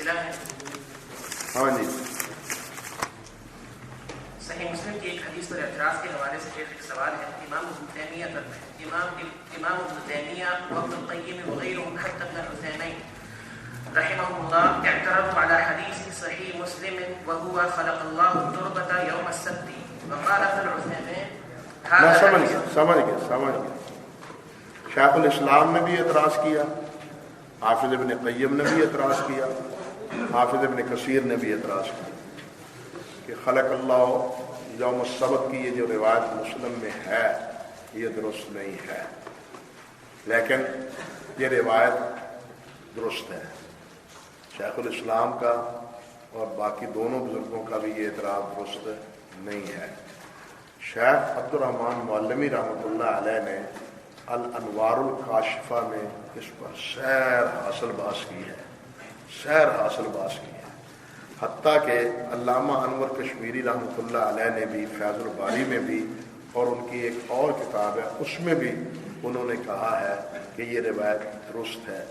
سلسلہ ہے. ہاں جی. صحیح مسلم کی ایک حدیث پر اعتراض کے حوالے سے ایک سوال ہے. امام ابن تیمیہ وابن القیم وغیرهم حتى ابن العثیمین رحمهم الله اعترضوا على حديث صحيح مسلم وهو خلق الله التربة يوم السبت وقال ابن العثيمين سمجھ گئے. شیخ الاسلام نے بھی اعتراض کیا, حافظ ابن قیم نے بھی اعتراض کیا, حافظ ابن کثیر نے بھی اعتراض کیا کہ خلق اللہ یوم السبت کی یہ جو روایت مسلم میں ہے یہ درست نہیں ہے, لیکن یہ روایت درست ہے. شیخ الاسلام کا اور باقی دونوں بزرگوں کا بھی یہ اعتراض درست نہیں ہے. شیخ عبد الرحمن معلمی رحمۃ اللہ علیہ نے الانوار الکاشفہ میں اس پر سیر حاصل بحث کی ہے. حتیٰ کہ علامہ انور کشمیری رحمۃ اللہ علیہ نے بھی فیض الباری میں بھی اور ان کی ایک اور کتاب ہے اس میں بھی انہوں نے کہا ہے کہ یہ روایت درست ہے.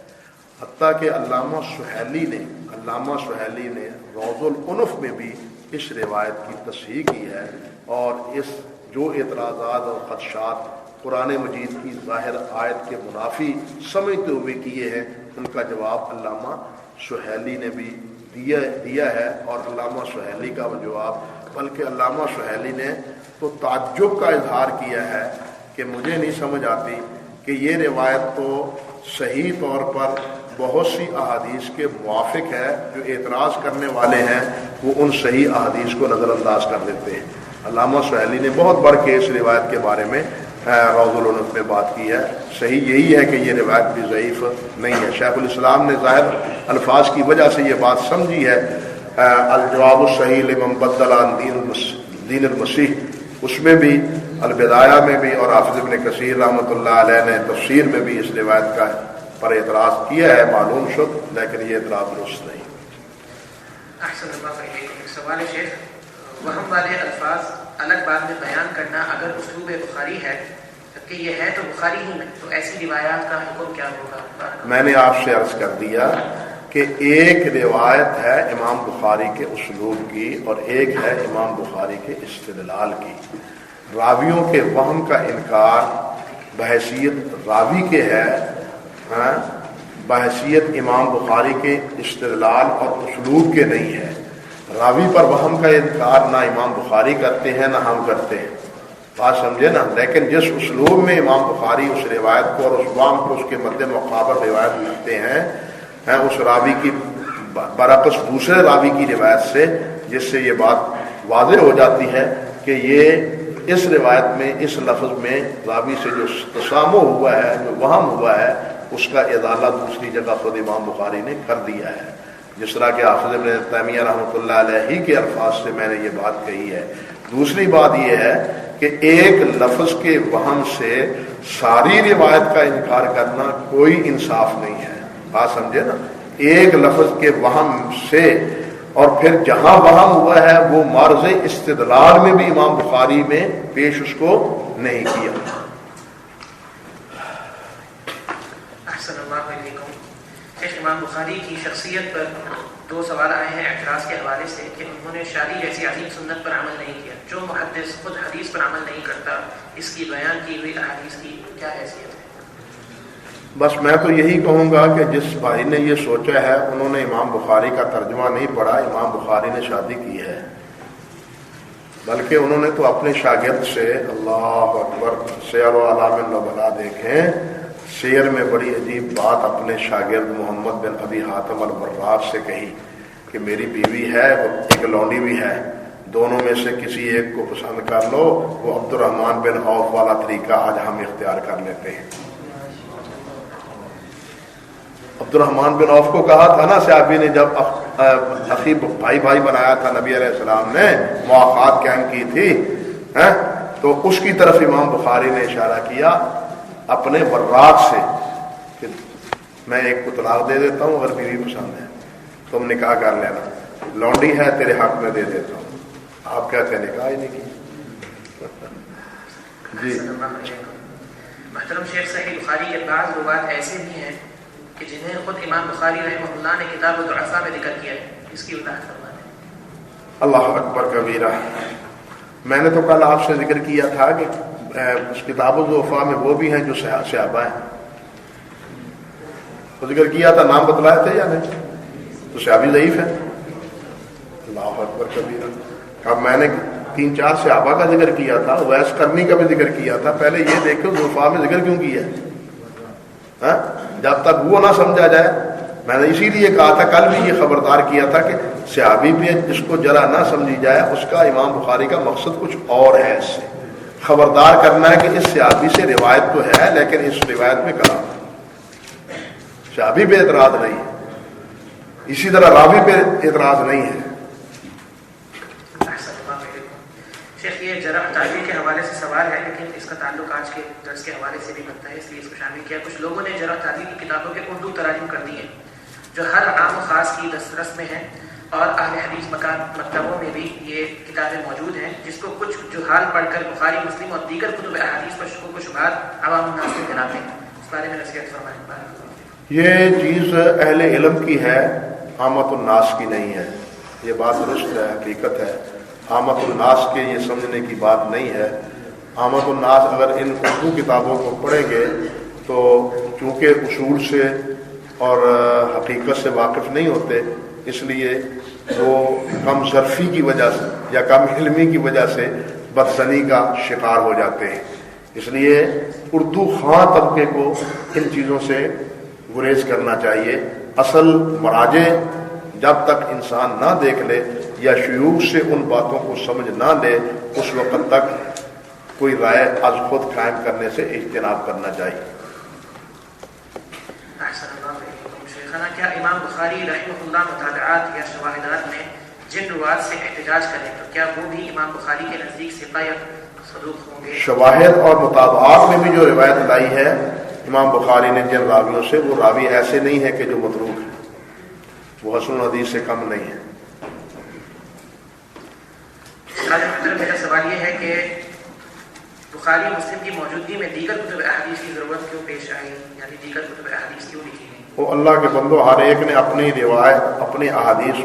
حتیٰ کہ علامہ سہیلی نے روض العنف میں بھی اس روایت کی تصحیح کی ہے, اور اس جو اعتراضات اور خدشات قرآن مجید کی ظاہر آیت کے منافی سمجھتے ہوئے کیے ہیں ان کا جواب علامہ سہیلی نے بھی دیا ہے. اور علامہ سہیلی کا وہ جواب, بلکہ علامہ سہیلی نے تو تعجب کا اظہار کیا ہے کہ مجھے نہیں سمجھ آتی کہ یہ روایت تو صحیح طور پر بہت سی احادیث کے موافق ہے, جو اعتراض کرنے والے ہیں وہ ان صحیح احادیث کو نظر انداز کر دیتے ہیں. علامہ سہیلی نے بہت بڑھ کے اس روایت کے بارے میں روض العنف میں بات کی ہے. صحیح یہی ہے کہ یہ روایت بھی ضعیف نہیں ہے. شیخ الاسلام نے ظاہر الفاظ کی وجہ سے یہ بات سمجھی ہے. الجواب الصحیح لمن بدل عن دین المسیح اس میں بھی, البدایہ میں بھی, اور حافظ ابن کثیر رحمۃ اللہ علیہ نے تفسیر میں بھی اس روایت کا پر اعتراض کیا ہے معلوم شد, لیکن یہ اعتراض درست نہیں. احسن اللہ علیکم. ایک سوال ہے شیخ, وہم والے الفاظ الگ بات میں بیان کرنا اگر اسلوب بخاری ہے کہ یہ ہے تو بخاری ہی میں, تو ایسی روایات کا حکم کیا ہوگا؟ میں نے آپ سے عرض کر دیا کہ ایک روایت ہے امام بخاری کے اسلوب کی اور ایک ہے امام بخاری کے استدلال کی. راویوں کے وہم کا انکار بحیثیت راوی کے ہے, بحیثیت امام بخاری کے استدلال اور اسلوب کے نہیں ہے. راوی پر وہم کا انکار نہ امام بخاری کرتے ہیں نہ ہم کرتے ہیں, بات سمجھے نا. لیکن جس اسلوب میں امام بخاری اس روایت کو اور اس وہم کو اس کے مد مقابل روایت کرتے ہیں اس راوی کی برعکس دوسرے راوی کی روایت سے, جس سے یہ بات واضح ہو جاتی ہے کہ یہ اس روایت میں اس لفظ میں راوی سے جو تسامح ہوا ہے, جو وہم ہوا ہے, اس کا ازالہ دوسری جگہ خود امام بخاری نے کر دیا ہے. جس طرح کہ حافظ ابن تیمیہ رحمۃ اللہ علیہ ہی کے الفاظ سے میں نے یہ بات کہی ہے. دوسری بات یہ ہے کہ ایک لفظ کے وہم سے ساری روایت کا انکار کرنا کوئی انصاف نہیں ہے, بات سمجھے نا. ایک لفظ کے وہم سے, اور پھر جہاں وہم ہوا ہے وہ معرض استدلال میں بھی امام بخاری میں پیش اس کو نہیں کیا. احسن اللہ علیکم. امام بخاری کی شخصیت پر دو سوال آئے ہیں اعتراض کے حوالے سے کہ انہوں نے شادی جیسی عظیم سنت پر عمل نہیں کیا. جو محدث خود حدیث پر عمل نہیں کرتا, اس کی بیان کی ہوئی احادیث کی کیا حیثیت ہے؟ بس میں تو یہی کہوں گا کہ جس بھائی نے یہ سوچا ہے انہوں نے امام بخاری کا ترجمہ نہیں پڑھا. امام بخاری نے شادی کی ہے, بلکہ انہوں نے تو اپنے شاگرد سے, اللہ اکبر, سیر و اعلام النبلاء دیکھیں, سیر میں بڑی عجیب بات اپنے شاگرد محمد بن ابی حاتم الوراق سے کہی کہ میری بیوی ہے, ایک لونڈی بھی ہے, دونوں میں سے کسی ایک کو پسند کر لو. وہ عبد الرحمن بن عوف والا طریقہ آج ہم اختیار کر لیتے ہیں. عبد الرحمن بن عوف کو کہا تھا نا صحابی نے, جب اخی بھائی بنایا تھا نبی علیہ السلام نے, مواقعات قائم کی تھی, تو اس کی طرف امام بخاری نے اشارہ کیا اپنے وراق سے کہ میں ایک کو طلاق دے دیتا ہوں, اگر بیوی پسند ہے تم نکاح کر لینا, لونڈی ہے تیرے حق میں دے دیتا ہوں. آپ کہتے ہیں نکاح ہی نہیں کی. جی محترم شیخ, صحیح بخاری کے بعض روایات ایسے بھی ہیں کہ جنہیں خود امام بخاری رحمہ اللہ نے کتاب الضعفاء میں ذکر کیا ہے، اس کی وضاحت فرما دیں۔ اللہ اکبر کبیرہ۔ میں نے تو کل آپ سے ذکر کیا تھا کہ اس کتاب الضعفاء میں وہ بھی ہیں جو صحابہ ہیں، تو ذکر کیا تھا، نام بتلائے تھے یا نہیں؟ تو صحابی ضعیف ہے۔ اللہ اکبر کبیرہ۔ اب میں نے 3-4 صحابہ کا ذکر کیا تھا، ویس کرنی کا بھی ذکر کیا تھا، پہلے یہ دیکھو ضعفاء میں ذکر کیوں کیا ہے؟ جب تک وہ نہ سمجھا جائے، میں نے اسی لیے کہا تھا، کل بھی یہ خبردار کیا تھا کہ صحابی پہ جس کو جرح نہ سمجھی جائے، اس کا امام بخاری کا مقصد کچھ اور ہے، اس سے خبردار کرنا ہے کہ اس صحابی سے روایت تو ہے لیکن اس روایت میں کلام، صحابی پہ اعتراض نہیں ہے، اسی طرح راوی پہ اعتراض نہیں ہے۔ شیخ یہ جرح تعدیل کے حوالے سے سوال ہے، لیکن اس کا تعلق آج کے درس کے حوالے سے بھی بنتا ہے، اس لیے اس کو شامل کیا۔ کچھ لوگوں نے جرح تعدیل کی کتابوں کے اردو تراجم کر دی ہیں جو ہر عام و خاص کی دسترس میں ہیں، اور اہل حدیث مکتبوں میں بھی یہ کتابیں موجود ہیں، جس کو کچھ جہال پڑھ کر بخاری، مسلم اور دیگر کتب احادیث پر شکوک و شبہات عوام الناس میں پھیلاتے ہیں، اس بارے میں نصیحت فرمائیں۔ یہ چیز اہل علم کی ہے، عامت الناس کی نہیں ہے، یہ بات درست ہے، حقیقت ہے۔ عامت الناس کے یہ سمجھنے کی بات نہیں ہے۔ عامت الناس اگر ان اردو کتابوں کو پڑھیں گے تو چونکہ اصول سے اور حقیقت سے واقف نہیں ہوتے، اس لیے وہ کم ظرفی کی وجہ سے یا کم علمی کی وجہ سے بدزنی کا شکار ہو جاتے ہیں۔ اس لیے اردو خواں طبقے کو ان چیزوں سے گریز کرنا چاہیے۔ اصل مراجع جب تک انسان نہ دیکھ لے یا شیوخ سے ان باتوں کو سمجھ نہ لے، اس وقت تک کوئی رائے از خود قائم کرنے سے اجتناب کرنا چاہیے۔ شیخانہ، کیا امام بخاری رحمہ اللہ مطالعات یا شواہدات میں جن روات سے احتجاج کریں تو کیا وہ بھی امام بخاری کے نزدیک ثقہ یا صدوق ہوں گے؟ شواہد اور مطالعات میں بھی جو روایت لائی ہے امام بخاری نے جن راویوں سے، وہ راوی ایسے نہیں ہے کہ جو متروک ہے، وہ حسن الحدیث سے کم نہیں ہے۔ میرا سوال یہ ہے کہ بخاری مسلم کی موجودگی میں دیگر کتب احادیث کی ضرورت کیوں پیش آئی، یعنی دیگر کتب احادیث کیوں لکھی گئی؟ وہ اللہ کے بندو، ہر ایک نے اپنی روایت، اپنی احادیث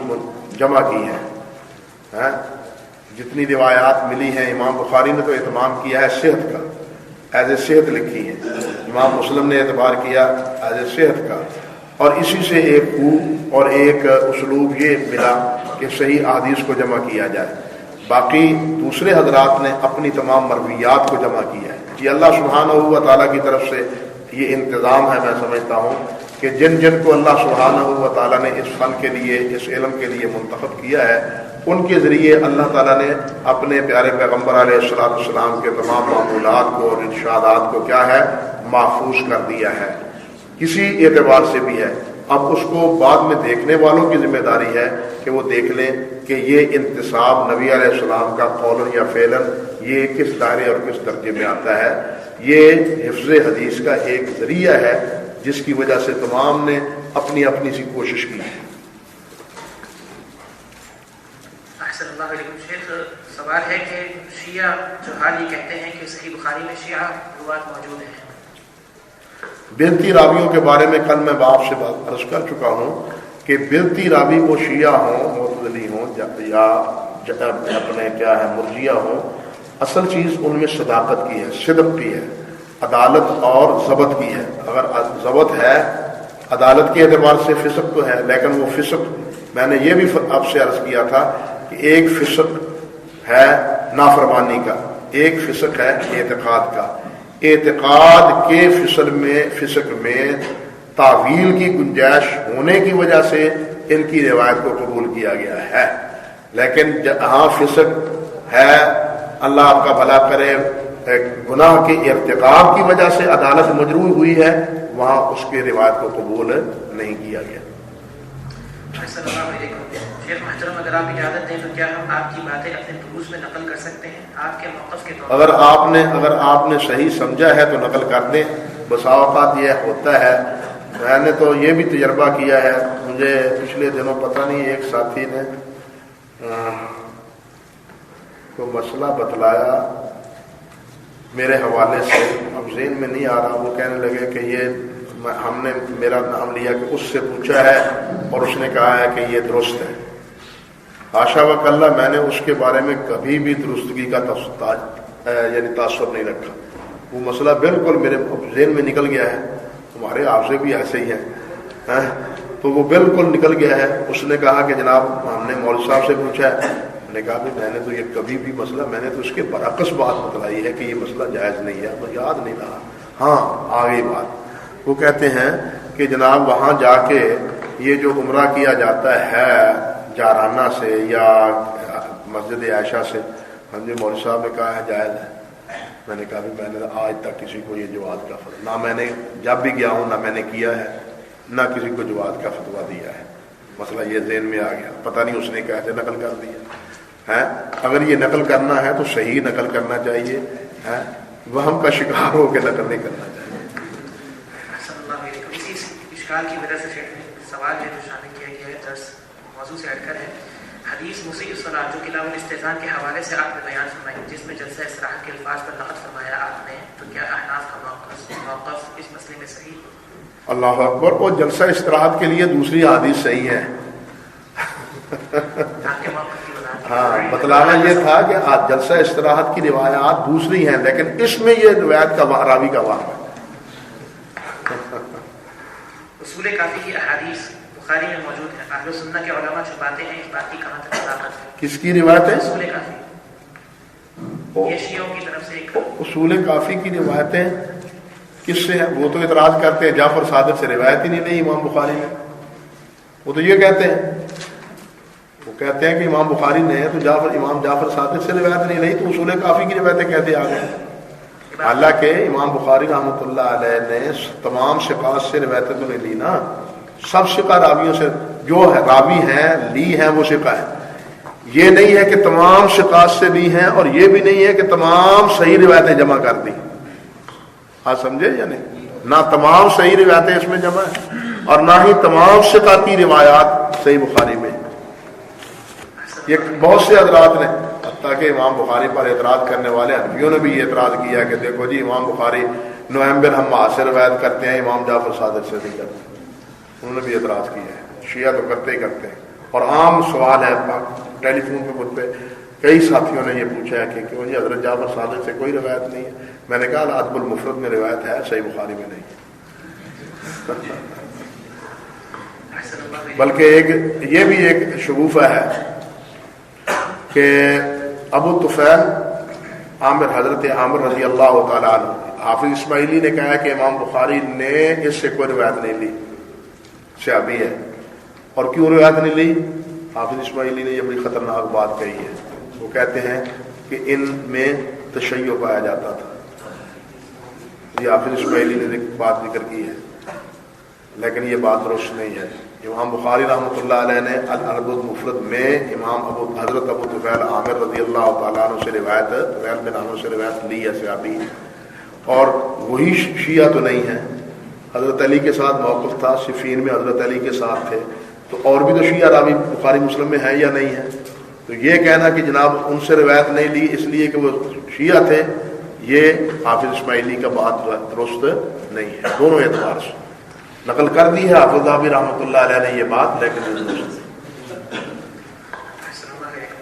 جمع کی ہیں۔ جتنی روایات ملی ہیں، امام بخاری نے تو اہتمام کیا ہے صحت کا، ایز اے صحت لکھی ہے، امام مسلم نے اعتبار کیا ایز اے صحت کا، اور اسی سے ایک خوب اور ایک اسلوب یہ ملا کہ صحیح احادیث کو جمع کیا جائے۔ باقی دوسرے حضرات نے اپنی تمام مرویات کو جمع کیا ہے۔ یہ اللہ سبحانہ و تعالیٰ کی طرف سے یہ انتظام ہے، میں سمجھتا ہوں کہ جن جن کو اللہ سبحانہ و تعالیٰ نے اس فن کے لیے، اس علم کے لیے منتخب کیا ہے، ان کے ذریعے اللہ تعالیٰ نے اپنے پیارے پیغمبر علیہ السلام کے تمام معمولات کو اور ارشادات کو کیا ہے، محفوظ کر دیا ہے، کسی اعتبار سے بھی ہے۔ اب اس کو بعد میں دیکھنے والوں کی ذمہ داری ہے کہ وہ دیکھ لیں کہ یہ انتصاب نبی علیہ السلام کا قولاً یا فعلاً یہ کس دائرے اور کس درجے میں آتا ہے۔ یہ حفظ حدیث کا ایک ذریعہ ہے جس کی وجہ سے تمام نے اپنی اپنی سی کوشش کی ہے۔ احسن اللہ علیکم شیخ، سوال ہے کہ شیعہ جو حال یہ کہتے ہیں کہ صحیح بخاری میں شیعہ روات موجود ہیں، بلتی راویوں کے بارے میں کل میں باپ سے بات عرض کر چکا ہوں کہ بلتی راوی وہ شیعہ ہوں، معتزلی ہوں یا اپنے کیا ہے مرجیہ ہوں، اصل چیز ان میں صداقت کی ہے، صدق کی ہے، عدالت اور ضبط کی ہے۔ اگر ضبط ہے، عدالت کے اعتبار سے فسق تو ہے، لیکن وہ فسق، میں نے یہ بھی آپ سے عرض کیا تھا کہ ایک فسق ہے نافرمانی کا، ایک فسق ہے اعتقاد کا۔ اعتقاد کے فسق میں تعویل کی گنجائش ہونے کی وجہ سے ان کی روایت کو قبول کیا گیا ہے، لیکن جہاں فسق ہے، اللہ آپ کا بھلا کرے، گناہ کے ارتکاب کی وجہ سے عدالت مجروح ہوئی ہے، وہاں اس کی روایت کو قبول نہیں کیا گیا۔ السلام علیکم شیخ محترم، اگر آپ اجازت دیں تو کیا ہم آپ کی باتیں اپنے دروس میں نقل کر سکتے ہیں آپ کے موقف کے طور پر؟ اگر آپ نے صحیح سمجھا ہے تو نقل کر دیں۔ بسا اوقات یہ ہوتا ہے، میں نے تو یہ بھی تجربہ کیا ہے، مجھے پچھلے دنوں پتہ نہیں ایک ساتھی نے کو مسئلہ بتلایا میرے حوالے سے، اب ذہن میں نہیں آ رہا، وہ کہنے لگے کہ یہ ہم نے میرا نام لیا کہ اس سے پوچھا ہے اور اس نے کہا ہے کہ یہ درست ہے. حاشا وکلا میں نے اس کے بارے میں کبھی بھی درستگی کا یعنی تعصب نہیں رکھا. وہ مسئلہ بالکل میرے ذہن میں نکل گیا ہے. ہمارے حافظ بھی ایسے ہی ہیں تو وہ بالکل نکل گیا ہے. اس نے کہا کہ جناب ہم نے مولوی صاحب سے پوچھا ہے. میں نے کہا کہ میں نے تو یہ کبھی بھی مسئلہ میں نے تو اس کے برعکس بات بتلائی ہے کہ یہ مسئلہ جائز نہیں ہے. تو یاد نہیں رہا. ہاں آ گئی بات. وہ کہتے ہیں کہ جناب وہاں جا کے یہ جو عمرہ کیا جاتا ہے جارانہ سے یا مسجد عائشہ سے, ہاں جی مولوی صاحب نے کہا ہے جائز ہے. میں نے کہا بھی میں نے آج تک کسی کو یہ جواز کا فتویٰ نہ میں نے جب بھی گیا ہوں نہ میں نے کیا ہے نہ کسی کو جواز کا فتویٰ دیا ہے. مسئلہ یہ ذہن میں آ گیا. پتہ نہیں اس نے کیسے نقل کر دیا ہے. اگر یہ نقل کرنا ہے تو صحیح نقل کرنا چاہیے, وہم کا شکار ہو کے نقل نہیں کرنا چاہیے. اسی اشکال کی وجہ سے سوال ہے جو شامل کیا گیا ہے درس موضوع سے ہٹ کر ہے. حدیث مسیح الصلاۃ جو کتاب الاستئذان کے حوالے سے آپ نے بیان فرمائی جس میں جلسہ استراحت کے الفاظ پر نقد فرمایا آپ نے, تو کیا احناف کا موقف اس مسئلے میں صحیح؟ اللہ اکبر. وہ جلسہ استراحت کے لیے دوسری حدیث صحیح ہے. ہاں بتلانا یہ تھا کہ جلسہ استراحت کی روایات دوسری ہیں لیکن اس میں یہ روایت کا راوی کا وہم ہے. اصول کافی کی احادیث بخاری میں موجود ہے. اہل سنت کے علماء چھپاتے ہیں اس بات کی کہاں تک صداقت ہے؟ کس کی روایت ہے؟ اصول کافی یہ شیعوں کی طرف سے ایک اصول کافی کی روایتیں کس سے ہیں؟ وہ تو اعتراض کرتے ہیں جعفر صادق سے روایت ہی نہیں امام بخاری میں. وہ تو یہ کہتے ہیں, وہ کہتے ہیں کہ امام بخاری نے تو امام جعفر صادق سے روایت نہیں رہی, تو اصول کافی کی روایتیں کہتے آ گئے. حالانکہ امام بخاری رحمۃ اللہ علیہ نے تمام ثقات سے روایتیں تو نہیں لی نا. سب ثقہ راویوں سے جو ہے راوی ہیں لی ہیں وہ ثقہ ہے. یہ نہیں ہے کہ تمام ثقات سے لی ہیں اور یہ بھی نہیں ہے کہ تمام صحیح روایتیں جمع کر دی. ہاں سمجھے یا نہیں؟ نہ تمام صحیح روایتیں اس میں جمع ہیں اور نہ ہی تمام ثقہ کی روایات صحیح بخاری میں. یہ بہت سے حضرات نے حتیٰ کہ امام بخاری پر اعتراض کرنے والے حنفیوں نے بھی یہ اعتراض کیا کہ دیکھو جی امام بخاری نومبر ہم سے روایت کرتے ہیں امام جعفر صادق سے نہیں کرتے. انہوں نے بھی اعتراض کیا ہے. شیعہ تو کرتے ہی کرتے ہیں. اور عام سوال ہے ٹیلی فون پہ مجھ پہ کئی ساتھیوں نے یہ پوچھا ہے کہ کیوں جی حضرت جعفر صادق سے کوئی روایت نہیں ہے. میں نے کہا الادب المفرد میں روایت ہے, صحیح بخاری میں نہیں. بلکہ یہ بھی ایک شگوفہ ہے کہ ابو طفیل حضرت عامر رضی اللہ تعالیٰ عنہ, حافظ اسماعیلی نے کہا کہ امام بخاری نے اس سے کوئی روایت نہیں لی, صحابی ہے. اور کیوں روایت نہیں لی؟ حافظ اسماعیلی نے یہ بڑی خطرناک بات کہی ہے. وہ کہتے ہیں کہ ان میں تشیع پایا جاتا تھا. یہ حافظ اسماعیلی نے بات ذکر کی ہے لیکن یہ بات درست نہیں ہے. امام بخاری رحمۃ اللہ علیہ نے الادب المفرد میں حضرت ابو طفیل عامر رضی اللہ تعالیٰ عنہ سے روایت طفیل بن عامر سے روایت لی ہے صحابی, اور وہی شیعہ تو نہیں ہے. حضرت علی کے ساتھ موقف تھا, صفین میں حضرت علی کے ساتھ تھے, تو اور بھی تو شیعہ راوی بخاری مسلم میں ہے یا نہیں ہے. تو یہ کہنا کہ جناب ان سے روایت نہیں لی اس لیے کہ وہ شیعہ تھے, یہ حافظ اسماعیلی کا بات درست نہیں ہے. دونوں اعتبار سے نقل کر دی ہے حافظ ذہبی رحمۃ اللہ علیہ نے یہ بات, لیکن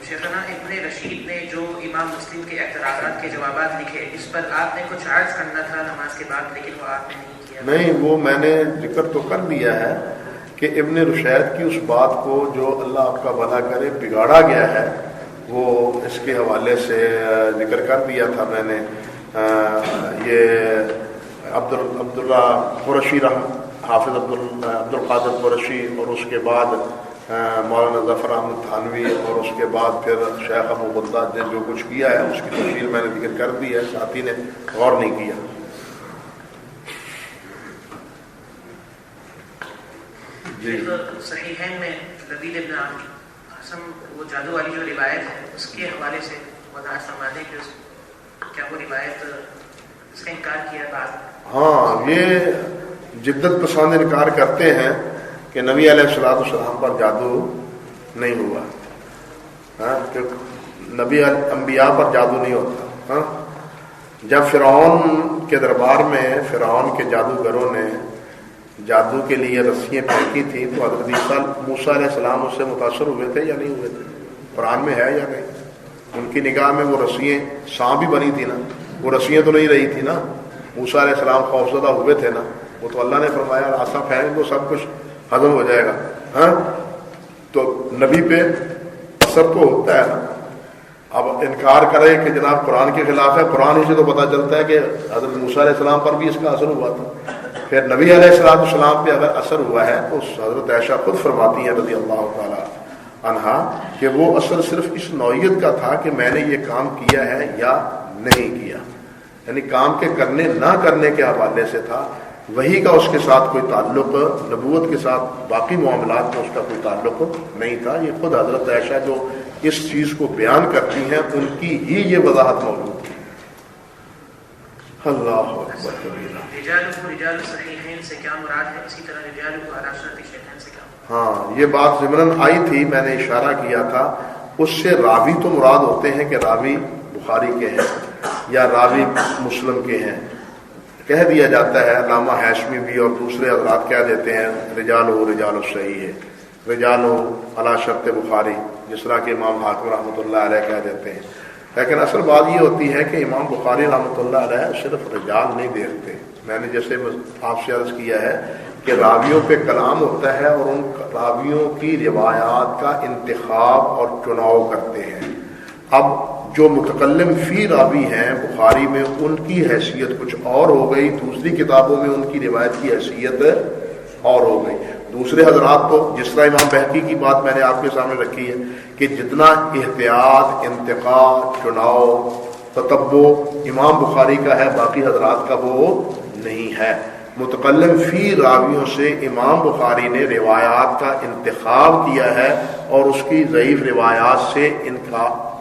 شیخنا ابن رشید نے جو امام مسلم کے اعتراضات کے جوابات لکھے اس پر آپ نے کچھ عرض کرنا تھا نماز کے بعد, لیکن وہ آپ نے نہیں کیا. نہیں, وہ میں نے ذکر تو کر دیا ہے کہ ابن رشید کی اس بات کو جو اللہ آپ کا بھلا کرے بگاڑا گیا ہے وہ اس کے حوالے سے ذکر کر دیا تھا میں نے. یہ عبداللہ قرشی حافظ عبد القادر قرشی, اور اس کے بعد مولانا ظفر احمد تھانوی, اور اس کے بعد پھر شیخ ابو بغداد نے جو کچھ کیا ہے اس کی تفصیل میں نے ذکر کر دی ہے. ساتھی نے غور نہیں کیا. جی صحیحین میں لبید ابن حسن وہ جادو والی جو روایت ہے اس کے حوالے سے وضاحت فرما دیں کہ کیا وہ روایت اس کا انکار کیا بعض؟ ہاں, یہ جدت پسند انکار کرتے ہیں کہ نبی علیہ الصلوۃ والسلام پر جادو نہیں ہوا. کہ نبی انبیاء پر جادو نہیں ہوتا. جب فرعون کے دربار میں فرعون کے جادوگروں نے جادو کے لیے رسیاں پھینکی تھیں تو حضرت موسیٰ علیہ السلام اس سے متاثر ہوئے تھے یا نہیں ہوئے تھے؟ قرآن میں ہے یا نہیں؟ ان کی نگاہ میں وہ رسیاں سانپ بھی بنی تھی نا، وہ رسیاں تو نہیں رہی تھی نا، موسیٰ علیہ السلام خوفزدہ ہوئے تھے نا، وہ تو اللہ نے فرمایا آسا پھینک دو سب کچھ ہضم ہو جائے گا. ہاں تو نبی پہ اثر تو ہوتا ہے نا. اب انکار کرے کہ جناب قرآن کے خلاف ہے، قرآن ہی سے تو پتہ چلتا ہے کہ حضرت موسیٰ علیہ السلام پر بھی اس کا اثر ہوا تھا. پھر نبی علیہ السلام پہ اگر اثر ہوا ہے تو حضرت عائشہ خود فرماتی ہیں رضی اللہ تعالی عنہا کہ وہ اثر صرف اس نوعیت کا تھا کہ میں نے یہ کام کیا ہے یا نہیں کیا، یعنی کام کے کرنے نہ کرنے کے حوالے سے تھا. وہی کا اس کے ساتھ کوئی تعلق، نبوت کے ساتھ باقی معاملات میں اس کا کوئی تعلق نہیں تھا. یہ خود حضرت عائشہ جو اس چیز کو بیان کرتی ہیں ان کی ہی یہ وضاحت موجود ہے. اللہ اکبر کبیرہ. رجال صحیحین سے کیا مراد ہے؟ اسی طرح رجال کو علی شرط شیخین سے کیا؟ ہاں یہ بات ضمناً آئی تھی، میں نے اشارہ کیا تھا. اس سے راوی تو مراد ہوتے ہیں کہ راوی بخاری کے ہیں یا راوی مسلم کے ہیں. کہہ دیا جاتا ہے، علامہ ہاشمی بھی اور دوسرے حضرات کہہ دیتے ہیں رجال صحیح ہے، رجال علی شرط بخاری، جس طرح کہ امام حاکم رحمۃ اللہ علیہ کہہ دیتے ہیں. لیکن اصل بات یہ ہوتی ہے کہ امام بخاری رحمۃ اللہ علیہ صرف رجال نہیں دیکھتے. میں نے جیسے آپ سے عرض کیا ہے کہ راویوں پہ کلام ہوتا ہے اور ان راویوں کی روایات کا انتخاب اور چناؤ کرتے ہیں. اب جو متکلم فی راوی ہیں بخاری میں ان کی حیثیت کچھ اور ہو گئی، دوسری کتابوں میں ان کی روایت کی حیثیت اور ہو گئی. دوسرے حضرات تو جس طرح امام بہقی کی بات میں نے آپ کے سامنے رکھی ہے کہ جتنا احتیاط، انتقاء، چناؤ، تتبع امام بخاری کا ہے باقی حضرات کا وہ نہیں ہے. متکلم فی راویوں سے امام بخاری نے روایات کا انتخاب کیا ہے اور اس کی ضعیف روایات سے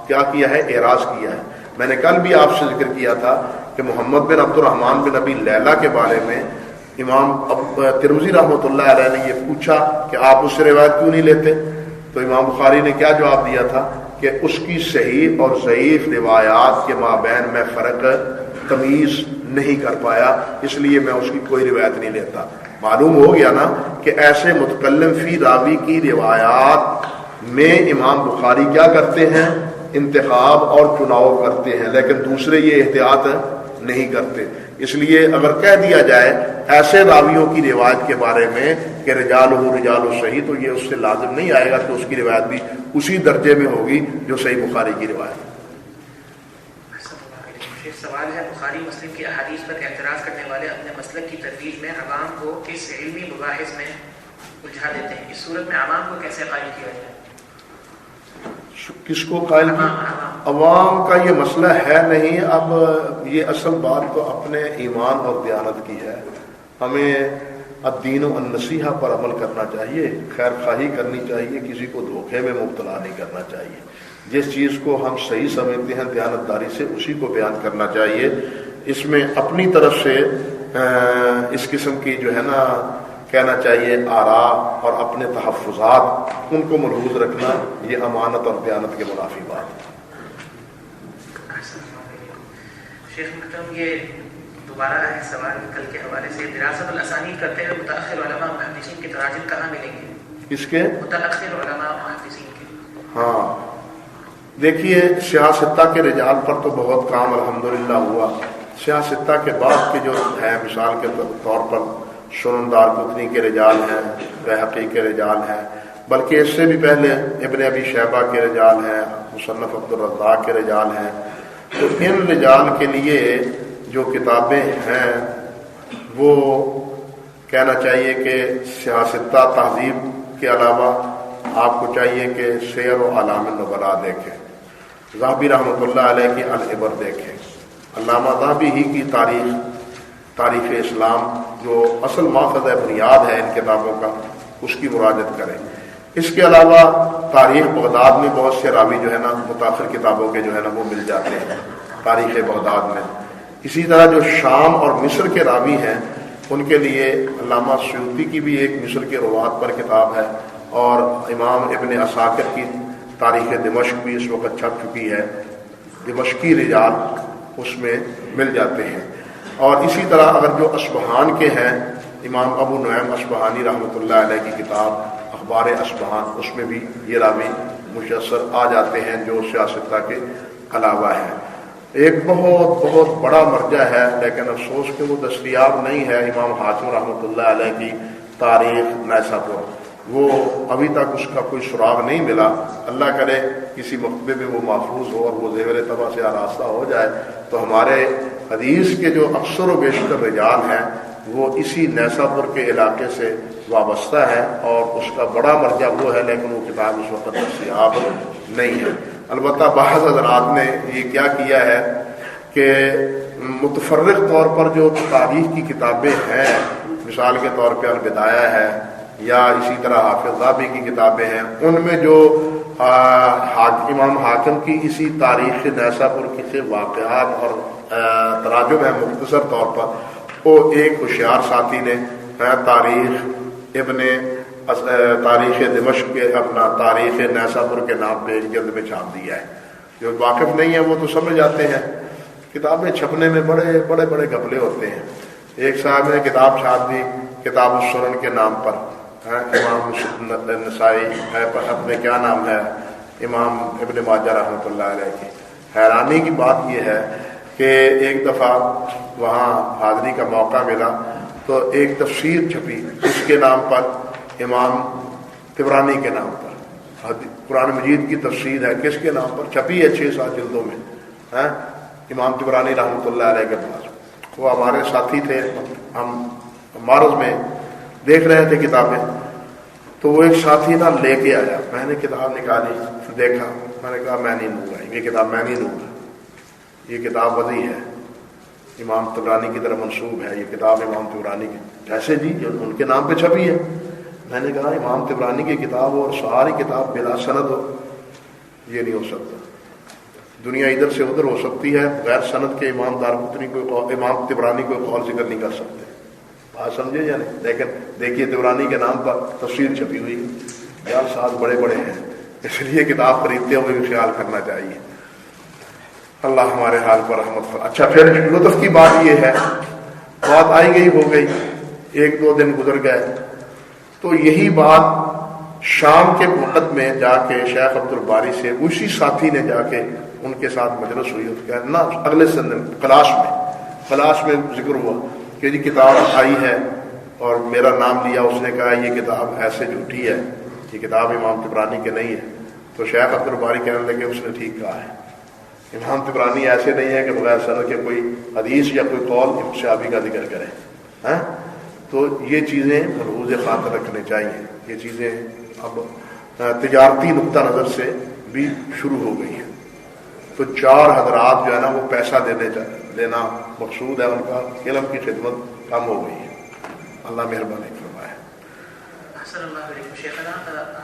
کیا کیا ہے، اعراض کیا ہے. میں نے کل بھی آپ سے ذکر کیا تھا کہ محمد بن عبد الرحمن بن ابی لیلہ کے بارے میں امام ترمذی رحمۃ اللہ علیہ نے یہ پوچھا کہ آپ اس سے روایت کیوں نہیں لیتے، تو امام بخاری نے کیا جواب دیا تھا کہ اس کی صحیح اور ضعیف روایات کے مابین میں فرق تمیز نہیں کر پایا، اس لیے میں اس کی کوئی روایت نہیں لیتا. معلوم ہو گیا نا کہ ایسے متکلم فی راوی کی روایات میں امام بخاری کیا کرتے ہیں، انتخاب اور چناؤ کرتے ہیں، لیکن دوسرے یہ احتیاط نہیں کرتے. اس لیے اگر کہہ دیا جائے ایسے راویوں کی روایت کے بارے میں کہ رجال صحیح، تو یہ اس سے لازم نہیں آئے گا کہ اس کی روایت بھی اسی درجے میں ہوگی جو صحیح بخاری کی روایت. سوال ہے، بخاری مسلم کی احادیث پر اعتراض کرنے والے اپنے مسلک کی ترویج میں عوام کو کس علمی مباحث میں الجھا دیتے ہیں؟ اس صورت میں عوام کو کیسے قائل کیا جائے؟ کس کو قائل کیا؟ عوام کا یہ مسئلہ ہے نہیں. اب یہ اصل بات تو اپنے ایمان اور دیانت کی ہے. ہمیں الدین و النصیحہ پر عمل کرنا چاہیے، خیر خواہی کرنی چاہیے، کسی کو دھوکے میں مبتلا نہیں کرنا چاہیے. جس چیز کو ہم صحیح سمجھتے ہیں دیانتداری سے اسی کو بیان کرنا چاہیے. اس میں اپنی طرف سے اس قسم کی جو ہے نا کہنا چاہیے آراء اور اپنے تحفظات ان کو ملحوظ رکھنا، یہ امانت اور دیانت کے منافی بات ہے. شیخ محترم، یہ دوبارہ ہے سوال کل کے حوالے سے، دراست الاسانید کرتے ہوئے متأخر علماء محدثین کے تراجم کہاں ملیں گے؟ اس کے متأخر علماء محدثین کے. ہاں دیکھیے، سیاستہ کے رجال پر تو بہت کام الحمدللہ ہوا. سیاستہ کے بعد کے جو ہے، مثال کے طور پر سنن دارقطنی کے رجال ہیں، بہقی کے رجال ہیں، بلکہ اس سے بھی پہلے ابن ابی شیبہ کے رجال ہیں، مصنف عبدالرزاق کے رجال ہیں. تو ان رجال کے لیے جو کتابیں ہیں وہ کہنا چاہیے کہ سیاستہ تہذیب کے علاوہ آپ کو چاہیے کہ سیر و اعلام النبلاء دیکھیں، ذہبی رحمۃ اللہ علیہ کی العبر دیکھیں، علامہ ذہبی ہی کی تاریخ اسلام جو اصل ماخذ ہے، بنیاد ہے ان کتابوں کا، اس کی مراجعت کریں. اس کے علاوہ تاریخ بغداد میں بہت سے راوی جو ہے نا متاثر کتابوں کے جو ہے نا وہ مل جاتے ہیں تاریخ بغداد میں. اسی طرح جو شام اور مصر کے راوی ہیں ان کے لیے علامہ سیوطی کی بھی ایک مصر کے روات پر کتاب ہے، اور امام ابن عساکر کی تاریخ دمشق بھی اس وقت چھپ چکی ہے. دمشقی رجال اس میں مل جاتے ہیں. اور اسی طرح اگر جو اصفہان کے ہیں امام ابو نعیم اصبہانی رحمۃ اللہ علیہ کی کتاب اخبار اصبہان، اس میں بھی یہ راوی مشصر آ جاتے ہیں جو سیاستہ کے علاوہ ہیں۔ ایک بہت بہت بڑا مرجع ہے لیکن افسوس کہ وہ دستیاب نہیں ہے، امام حاکم رحمۃ اللہ علیہ کی تاریخ نیسابور، وہ ابھی تک اس کا کوئی سراغ نہیں ملا۔ اللہ کرے کسی مکتبے میں وہ محفوظ ہو اور وہ زیور طبع سے آراستہ ہو جائے تو ہمارے حدیث کے جو اکثر و بیشتر رجال ہیں وہ اسی نیسابور کے علاقے سے وابستہ ہے، اور اس کا بڑا مرجع وہ ہے، لیکن وہ کتاب اس وقت دستیاب نہیں ہے۔ البتہ بعض حضرات نے یہ کیا کیا ہے کہ متفرق طور پر جو تاریخ کی کتابیں ہیں، مثال کے طور پہ البدایہ ہے یا اسی طرح حافظ ذہبی کی کتابیں ہیں، ان میں جو امام حاکم کی اسی تاریخ نیسابور کے سے واقعات اور تراجم ہیں مختصر طور پر، وہ ایک ہوشیار ساتھی نے تاریخ دمشق کے اپنا تاریخ نیسابور کے نام پہ ایک جلد میں چھاپ دیا ہے۔ جو واقف نہیں ہے وہ تو سمجھ جاتے ہیں، کتابیں چھپنے میں بڑے بڑے بڑے گھپلے ہوتے ہیں۔ ایک صاحب نے کتاب چھاپ دی کتاب السنن کے نام پر، امام نسائی اپنے کیا نام ہے امام ابن ماجہ رحمۃ اللہ علیہ کی۔ حیرانی کی بات یہ ہے کہ ایک دفعہ وہاں حاضری کا موقع ملا تو ایک تفسیر چھپی اس کے نام پر، امام طبرانی کے نام پر، قرآن مجید کی تفسیر ہے، کس کے نام پر چھپی ہے 6-7 جلدوں میں، امام طبرانی رحمۃ اللہ علیہ کے پاس۔ وہ ہمارے ساتھی تھے، ہم معرض میں دیکھ رہے تھے کتابیں، تو وہ ایک ساتھی نہ لے کے آیا، میں نے کتاب نکالی دیکھا، میں نے کہا میں نہیں لوں گا یہ کتاب، میں نہیں لوں گا، یہ کتاب وضعی ہے، امام طبرانی کی طرف منسوب ہے، یہ کتاب امام طبرانی کی۔ کیسے جی ان کے نام پہ چھپی ہے؟ میں نے کہا امام طبرانی کی کتاب اور ساری کتاب بلا سند ہو، یہ نہیں ہو سکتا۔ دنیا ادھر سے ادھر ہو سکتی ہے، غیر سند کے امام دارقطنی کوئی امام طبرانی کوئی قول ذکر نہیں کر سکتے، بات سمجھے یا نہیں؟ لیکن دیکھیے طبرانی کے نام پر تفسیر چھپی ہوئی، یار ساتھ بڑے بڑے ہیں، اس لیے کتاب خریدتے ہوئے بھی خیال کرنا چاہیے۔ اللہ ہمارے حال پر رحمت فرمائے۔ اچھا پھر لطف کی بات یہ ہے، بات آئی گئی ہو گئی، 1-2 دن گزر گئے، تو یہی بات شام کے وقت میں جا کے شیخ عبد الباری سے اسی ساتھی نے جا کے ان کے ساتھ مجلس ہوئی، نا اگلے سن کلاس میں ذکر ہوا کہ جی کتاب آئی ہے اور میرا نام لیا، اس نے کہا یہ کتاب ایسے جھوٹی ہے، یہ کتاب امام طبرانی کے نہیں ہے۔ تو شیخ عبد الباری کہنے لگے اس نے ٹھیک کہا ہے، امام طبرانی ایسے نہیں ہے کہ بغیر سند کے کوئی حدیث یا کوئی قول صحابی کا ذکر کرے۔ تو یہ چیزیں ملحوظ خاطر رکھنے چاہیے، یہ چیزیں اب تجارتی نقطہ نظر سے بھی شروع ہو گئی ہیں۔ تو 4 حضرات جو ہے نا وہ پیسہ دینا مقصود ہے، ان کا علم کی خدمت کم ہو گئی ہے۔ اللہ مہربانی فرمائے۔ احسن اللہ علیکم شیخنا،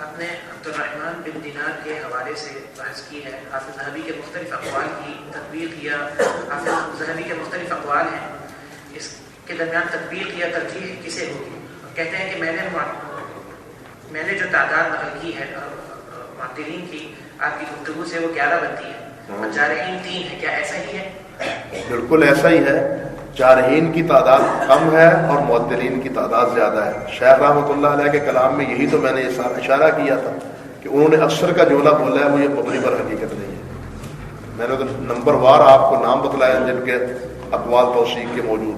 آپ نے عبد الرحمن بن دینار کے حوالے سے بحث کی ہے، حافظ ذہبی کے مختلف اقوال کی تطبیق یا حافظ ذہبی کے مختلف اقوال ہیں، اس کے درمیان تطبیق یا ترجیح کسے ہوگی؟ کہتے ہیں کہ میں نے جو تعداد نقل کی ہے معتدلین کی آپ کی گفتگو سے وہ 11 بنتی ہے اور جارحین 3 ہے، کیا ایسا ہی ہے؟ بالکل ایسا ہی ہے، جارحین کی تعداد کم ہے اور معتدلین کی تعداد زیادہ ہے۔ شیخ رحمۃ اللہ علیہ کے کلام میں یہی تو میں نے اشارہ کیا تھا کہ انہوں نے اکثر کا جملہ بولا ہے، وہ یہ مبنی پر حقیقت نہیں ہے۔ میں نے تو نمبر وار آپ کو نام بتلایا جن کے اقوال توثیق کے موجود۔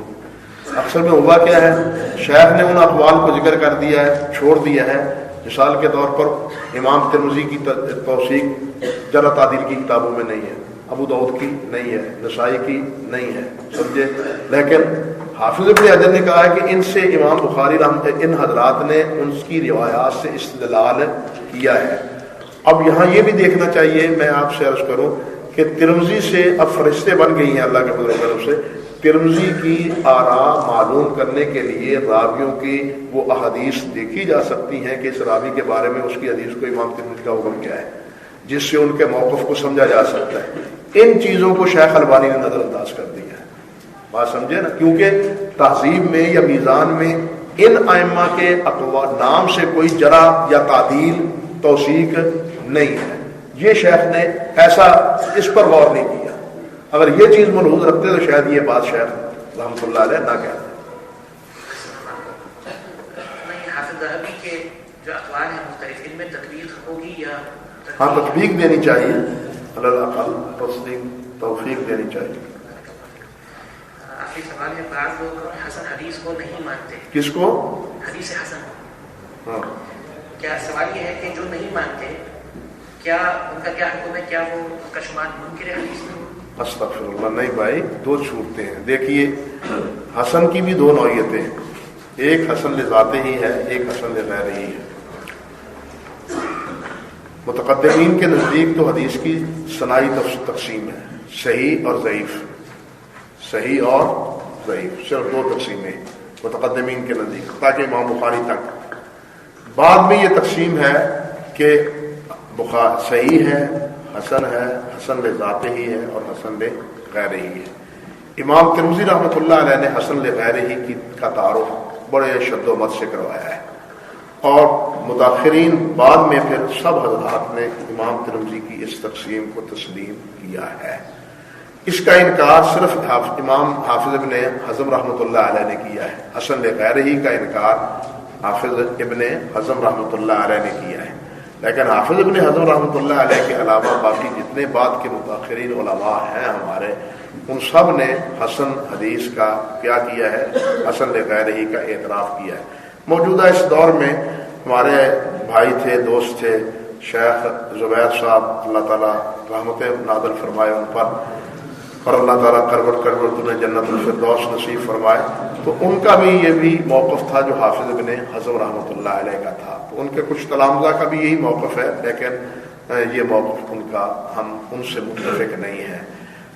اکثر میں ہوا کیا ہے، شیخ نے ان اقوال کو ذکر کر دیا ہے، چھوڑ دیا ہے۔ مثال کے طور پر امام ترمذی کی توثیق جرح تعدیل کی کتابوں میں نہیں ہے، ابو داؤد کی نہیں ہے، نسائی کی نہیں ہے، سمجھے؟ لیکن حافظ ابن حجر نے کہا ہے کہ ان سے امام بخاری ان حضرات نے ان کی روایات سے استدلال کیا ہے۔ اب یہاں یہ بھی دیکھنا چاہیے، میں آپ سے عرض کروں کہ ترمذی سے اب فرشتے بن گئی ہیں اللہ کے فضل و کرم سے۔ ترمذی کی آراء معلوم کرنے کے لیے راویوں کی وہ احادیث دیکھی جا سکتی ہیں کہ اس راوی کے بارے میں اس کی حدیث کو امام ترمذی کا حکم کیا ہے، جس سے ان کے موقف کو سمجھا جا سکتا ہے۔ ان چیزوں کو شیخ البانی نے نظر انداز کر دیا ہے، بات سمجھے نا؟ کیونکہ تہذیب میں یا میزان میں ان ائمہ کے نام سے کوئی جرح یا تعدیل توثیق نہیں ہے۔ یہ شیخ نے ایسا اس پر غور نہیں کیا۔ اگر یہ چیز ملحوظ رکھتے تو شاید یہ بات شیخ رحمۃ اللہ علیہ نہ کہتے۔ ذہبی کے جو اقوال ہیں مختلف، ان میں تطبیق ہوگی یا ہاں تطبیق دینی چاہیے، علیٰ تصدیق توفیق دینی چاہیے۔ آخری سوال ہے، بعض لوگ حسن حدیث کو نہیں مانتے۔ کس کو؟ حدیث حسن۔ ہاں کیا سوال یہ ہے کہ جو نہیں مانتے کیا ان کا کیا حکم ہے؟ کیا وہ ان کا شمار منکر حدیث میں؟ استغفر اللہ، نہیں بھائی، دو چھوٹتے ہیں۔ دیکھیے حسن کی بھی دو نوعیتیں ہیں، ایک حسن لذاتے ہی ہے، ایک حسن لغیر ہی ہے۔ متقدمین کے نزدیک تو حدیث کی صناعی تقسیم ہے، صحیح اور ضعیف، صحیح اور ضعیف، صرف دو تقسیمیں متقدمین کے نزدیک، تاکہ امام بخاری تک۔ بعد میں یہ تقسیم ہے کہ صحیح ہے، حسن ہے، حسن لذاتے ہی ہے اور حسن لغیر ہی ہے۔ امام ترمذی رحمۃ اللہ علیہ نے حسن لغیر ہی کا تعارف بڑے شد و مت سے کروایا ہے، اور متاخرین بعد میں پھر سب حضرات نے امام ترمذی کی اس تقسیم کو تسلیم کیا ہے۔ اس کا انکار صرف امام حافظ ابن حزم رحمۃ اللہ علیہ نے کیا ہے، حسن لغیر ہی کا انکار حافظ ابن حزم رحمۃ اللہ علیہ نے کیا ہے، لیکن حافظ ابن حزم رحمۃ اللہ علیہ کے علاوہ باقی جتنے بعد کے متاخرین علماء ہیں ہمارے، ان سب نے حسن حدیث کا کیا کیا ہے؟ حسن لغیر ہی کا اعتراف کیا ہے۔ موجودہ اس دور میں ہمارے بھائی تھے، دوست تھے، شیخ زبیر صاحب، اللہ تعالیٰ رحمت نازل فرمائے ان پر، اور اللہ تعالیٰ کربٹ انہیں جنت الفردوس نصیب فرمائے، تو ان کا بھی یہ بھی موقف تھا جو حافظ ابن حزم رحمۃ اللہ علیہ کا تھا۔ تو ان کے کچھ تلامذہ کا بھی یہی موقف ہے، لیکن یہ موقف ان کا ہم ان سے متفق نہیں ہیں۔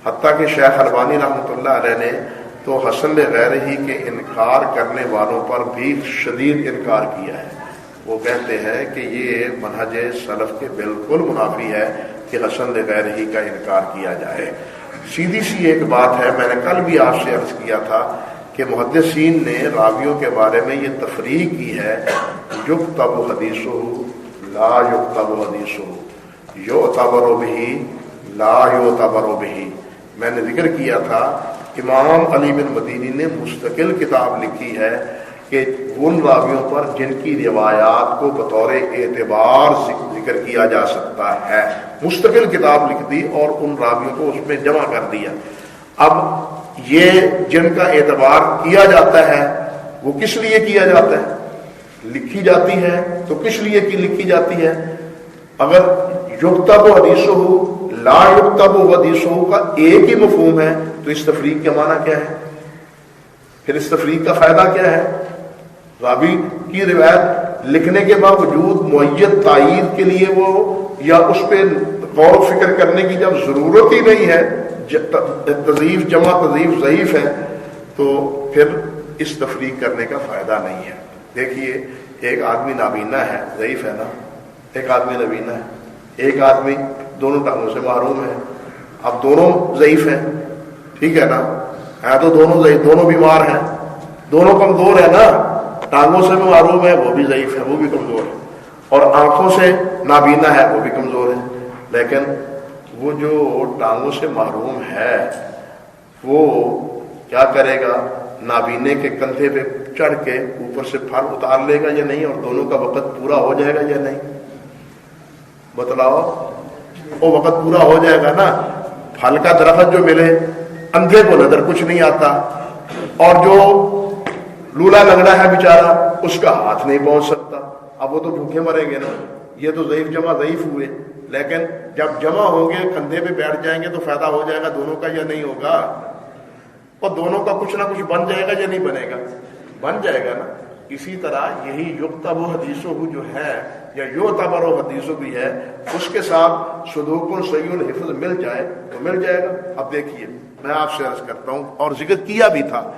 حتیٰ کہ شیخ البانی رحمۃ اللہ علیہ نے تو حسن لغیر ہی کے انکار کرنے والوں پر بھی شدید انکار کیا ہے۔ وہ کہتے ہیں کہ یہ منہج سلف کے بالکل منافی ہے کہ حسن لغیر ہی کا انکار کیا جائے۔ سیدھی سی ایک بات ہے، میں نے کل بھی آپ سے عرض کیا تھا کہ محدثین نے راویوں کے بارے میں یہ تفریق کی ہے، یکتب حدیثہ لا یکتب حدیثہ، یعتبر بہ لا یعتبر بہ۔ میں نے ذکر کیا تھا امام علی بن مدینی نے مستقل کتاب لکھی ہے کہ ان راویوں پر جن کی روایات کو بطور اعتبار ذکر کیا جا سکتا ہے، مستقل کتاب لکھ دی اور ان راویوں کو اس میں جمع کر دیا۔ اب یہ جن کا اعتبار کیا جاتا ہے وہ کس لیے کیا جاتا ہے؟ لکھی جاتی ہے تو کس لیے کی لکھی جاتی ہے؟ اگر یکتب حدیثہ لا یکتب حدیثہ کا ایک ہی مفہوم ہے تو اس تفریق کا معنی کیا ہے؟ پھر اس تفریق کا فائدہ کیا ہے؟ راوی کی روایت لکھنے کے باوجود معید تائید کے لیے وہ یا اس پہ غور و فکر کرنے کی جب ضرورت ہی نہیں ہے، تضعیف جمع تضعیف ضعیف ہے، تو پھر اس تفریق کرنے کا فائدہ نہیں ہے۔ دیکھیے ایک آدمی نابینا ہے، ضعیف ہے نا، ایک آدمی نابینا ہے، ایک آدمی دونوں ٹانگوں سے محروم ہے، اب دونوں ضعیف ہیں، ٹھیک ہے نا، ہے تو دونوں ضعیف، دونوں بیمار ہیں، دونوں کمزور ہے نا، ٹانگوں سے بھی محروم ہے وہ بھی ضعیف ہے، وہ بھی کمزور ہے، اور آنکھوں سے نابینا ہے وہ بھی کمزور ہے، لیکن وہ جو ٹانگوں سے محروم ہے وہ کیا کرے گا؟ نابینے کے کندھے پہ چڑھ کے اوپر سے پھل اتار لے گا یا نہیں، اور دونوں کا وقت پورا ہو جائے گا یا نہیں؟ بتلاؤ، وہ وقت پورا ہو جائے گا نا۔ پھل کا درخت جو ملے، اندھے کو نظر کچھ نہیں آتا، اور جو لولا لنگڑا ہے بیچارہ اس کا ہاتھ نہیں پہنچ سکتا، اب وہ تو بھوکے مریں گے نا۔ یہ تو ضعیف جمع ضعیف ہوئے، لیکن جب جمع ہوں گے کندھے پہ بیٹھ جائیں گے تو فائدہ ہو جائے گا دونوں کا یا نہیں ہوگا؟ اور دونوں کا کچھ نہ کچھ بن جائے گا یا نہیں بنے گا؟ بن جائے گا نا۔ اسی طرح یہی یکتب حدیثہ جو ہے یا یعتبر حدیثہ بھی ہے، اس کے ساتھ صدوق صحیح الحفظ مل جائے تو مل جائے گا۔ اب دیکھیے میں آپ سے عرض کرتا ہوں، اور ذکر کیا بھی تھا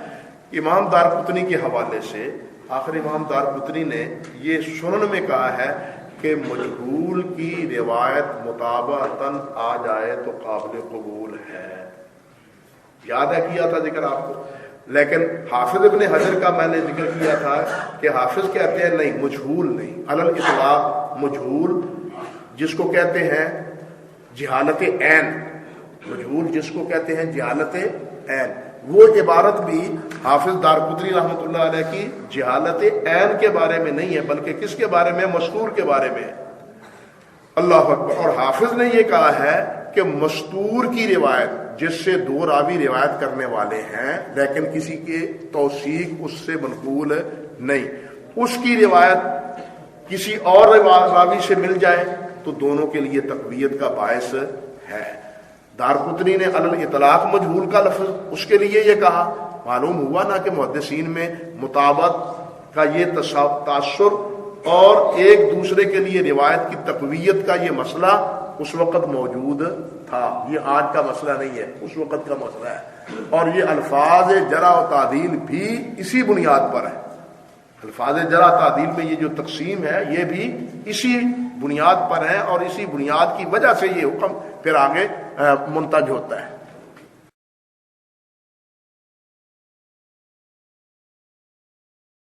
امام دارقطنی کے حوالے سے، آخر امام دارقطنی نے یہ سنن میں کہا ہے کہ مجہول کی روایت مطابقتاً آ جائے تو قابل قبول ہے۔ یاد ہے کیا تھا ذکر آپ کو، لیکن حافظ ابن حجر کا میں نے ذکر کیا تھا کہ حافظ کہتے ہیں نہیں، مجہول نہیں، علی الاطلاق مجہول جس کو کہتے ہیں جہالت عین، مجہول جس کو کہتے ہیں جہالت عین، وہ عبارت بھی حافظ دارقطنی رحمۃ اللہ علیہ کی جہالت عین کے بارے میں نہیں ہے، بلکہ کس کے بارے میں؟ مستور کے بارے میں۔ اللہ اکبر۔ اور حافظ نے یہ کہا ہے کہ مستور کی روایت جس سے دو راوی روایت کرنے والے ہیں لیکن کسی کے توثیق اس سے منقول نہیں، اس کی روایت کسی اور راوی سے مل جائے تو دونوں کے لیے تقویت کا باعث ہے۔ دارقطنی نے علی الاطلاق مجہول کا لفظ اس کے لیے یہ کہا، معلوم ہوا نا کہ محدثین میں مطابقت کا یہ تاثر اور ایک دوسرے کے لیے روایت کی تقویت کا یہ مسئلہ اس وقت موجود تھا، یہ آج کا مسئلہ نہیں ہے، اس وقت کا مسئلہ ہے۔ اور یہ الفاظ جرح و تعدیل بھی اسی بنیاد پر ہے، الفاظ جرح تعدیل میں یہ جو تقسیم ہے یہ بھی اسی بنیاد پر ہے، اور اسی بنیاد کی وجہ سے یہ حکم پھر آگے منتج ہوتا ہے۔